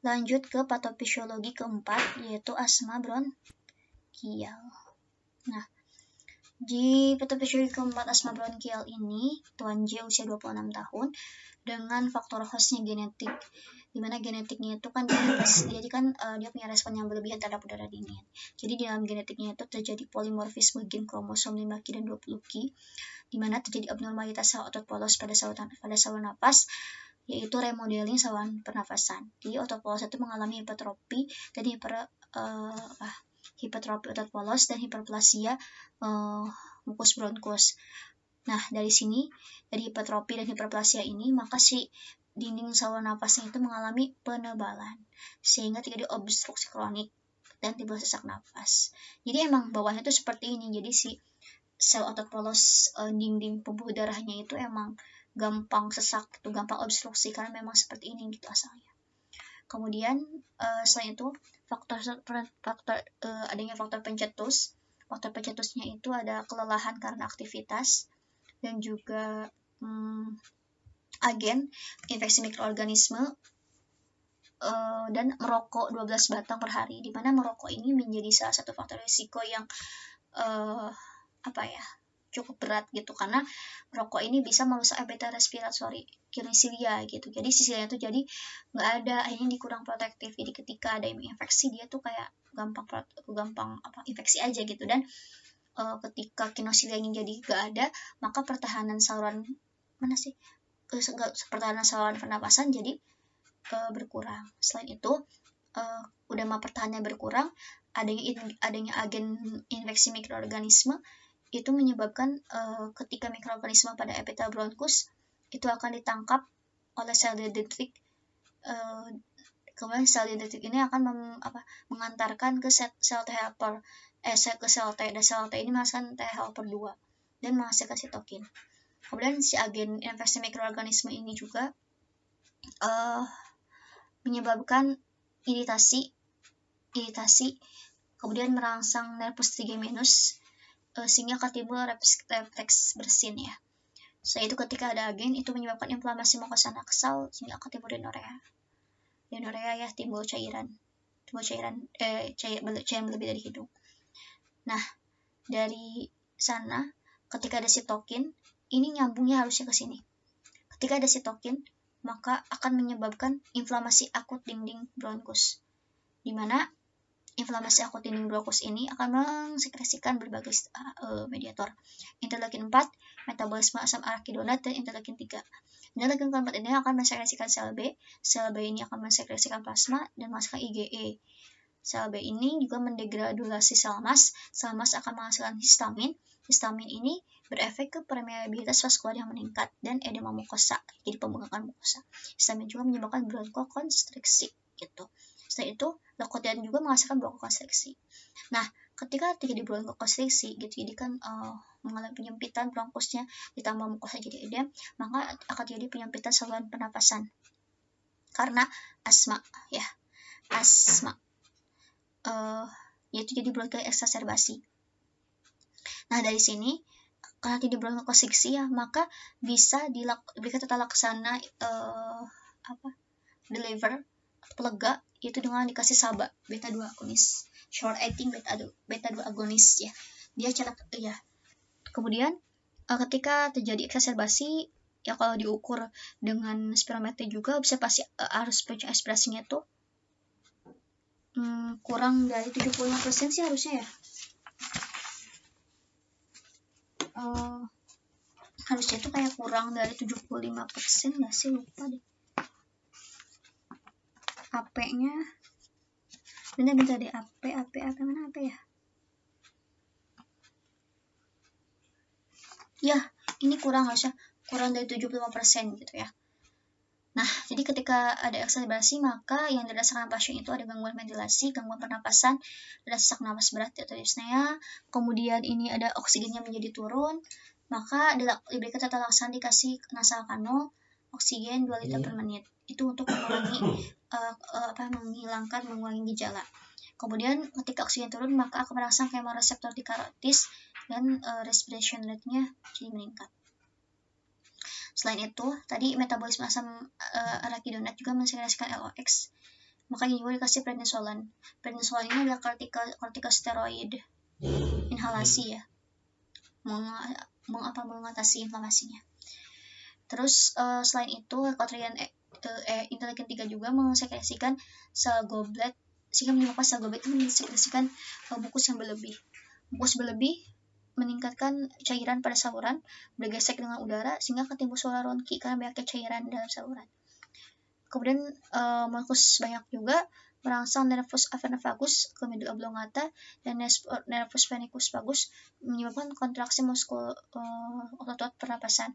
Lanjut ke patofisiologi keempat, yaitu asma bronkial. Nah, di patofisiologi keempat asma bronkial ini, Tuan J usia 26 tahun dengan faktor hostnya genetik, dimana genetiknya itu kan jadi kan dia punya respon yang berlebihan terhadap udara dingin. Jadi di dalam genetiknya itu terjadi polimorfisme gen kromosom 5q dan 20q, dimana terjadi abnormalitas sel otot polos pada saluran napas, yaitu remodeling saluran pernafasan. Jadi otot polos itu mengalami hipertrofi dan hipertrofi otot polos dan hiperplasia mukus bronkus. Nah, dari sini, dari hipertrofi dan hiperplasia ini, maka si dinding saluran napasnya itu mengalami penebalan, sehingga terjadi obstruksi kronik dan timbul sesak napas. Jadi emang bawahnya itu seperti ini, jadi si sel otot polos dinding pembuluh darahnya itu emang gampang sesak, itu gampang obstruksi, karena memang seperti ini gitu asalnya. Kemudian selain itu, adanya faktor pencetus. Faktor pencetusnya itu ada kelelahan karena aktivitas, dan juga agen infeksi mikroorganisme, dan merokok 12 batang per hari, di mana merokok ini menjadi salah satu faktor risiko yang cukup berat gitu, karena rokok ini bisa merusak epithel respiratory Klebsiella gitu. Jadi sisinya itu jadi nggak ada, akhirnya dikurang protektif. Jadi ketika ada infeksi, dia tuh kayak gampang infeksi aja gitu. Dan ketika Klebsiella ini jadi nggak ada, maka pertahanan saluran pernapasan jadi berkurang. Selain itu, udah mah pertahanan berkurang, adanya agen infeksi mikroorganisme itu menyebabkan ketika mikroorganisme pada epitel bronkus itu akan ditangkap oleh sel dendritik. Kemudian sel dendritik ini akan mengantarkan ke sel T helper, ke sel T, dan sel T ini menghasilkan T helper 2 dan menghasilkan sitokin. Kemudian si agen infeksi mikroorganisme ini juga menyebabkan iritasi, kemudian merangsang nervus trigeminus, sehingga akan timbul refleks bersin ya. Setelah itu ketika ada agen itu menyebabkan inflamasi mukosa naksal, sehingga akan timbul denorea ya, timbul cairan lebih dari hidung. Nah, dari sana ketika ada sitokin, ini nyambungnya harusnya ke sini. Ketika ada sitokin, maka akan menyebabkan inflamasi akut dinding bronkus, di mana inflamasi akut dinding bronkus ini akan mensekresikan berbagai mediator. Interleukin 4, metabolisme asam arakidonat, dan interleukin 3. Interleukin 4 ini akan mensekresikan sel B ini akan mensekresikan plasma dan menghasilkan IgE. Sel B ini juga mendegradasi sel mas akan menghasilkan histamin ini berefek ke permeabilitas vaskular yang meningkat dan edema mukosa, jadi pembengkakan mukosa. Histamin juga menyebabkan bronkokonstriksi gitu. Setelah itu, leukotien juga menghasilkan bronkokonstriksi. Nah, ketika terjadi bronkokonstriksi gitu, jadi kan mengalami penyempitan bronkusnya ditambah mukosa jadi edem, maka akan terjadi penyempitan saluran pernapasan karena asma ya. Yaitu jadi bronkial eksaserbasi. Nah, dari sini karena tidak bronkokonstriksi ya, maka bisa diberikan tata laksana deliver pelega, yaitu dengan dikasih SABA beta 2 agonis, short acting beta 2 agonis ya. Dia kemudian ketika terjadi eksaserbasi ya, kalau diukur dengan spirometri juga bisa pasti harus puncak aspirasinya tuh kurang dari 75% sih harusnya ya. Harusnya itu kayak kurang dari 75% nggak sih, lupa deh. AP-nya bentar deh, AP mana AP ya? Ya, ini harusnya kurang dari 75% gitu ya. Nah, jadi ketika ada eksaserbasi, maka yang dirasakan pasien itu ada gangguan ventilasi, gangguan pernapasan, ada sesak napas berat atau dyspnea, kemudian ini ada oksigennya menjadi turun, maka diberikan tata laksana dikasih nasal kanul, oksigen 2 liter per menit. Itu untuk mengurangi mengurangi gejala. Kemudian ketika oksigen turun, maka akan merangsang kemoreseptor di karotis dan respiration rate-nya jadi meningkat. Selain itu, tadi metabolisme asam arakidonat juga mensekresikan LOX, makanya juga dikasih prednisolon. Prednisolon ini adalah kortikosteroid inhalasi ya, mengatasi inflamasinya. Terus selain itu leukotriene interleukin 3 juga mensekresikan sel goblet, sehingga menyebabkan sel goblet itu mensekresikan mukus yang berlebih. Mukus berlebih meningkatkan cairan pada saluran, bergesek dengan udara, sehingga akan timbul suara ronki karena banyaknya cairan dalam saluran. Kemudian mukus banyak juga merangsang nervus afferens vagus ke medulla oblongata dan nervus penicus vagus, menyebabkan kontraksi muskul otot pernapasan.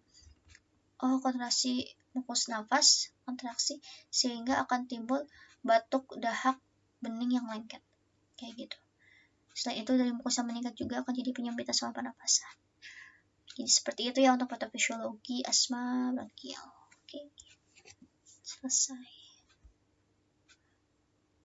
Kontraksi mukus nafas, kontraksi, sehingga akan timbul batuk, dahak, bening yang lengket, kayak gitu. Selain itu dari mukosa meningkat juga akan jadi penyempitan saluran pernapasan. Jadi seperti itu ya untuk patofisiologi asma bronkial. Oke, selesai.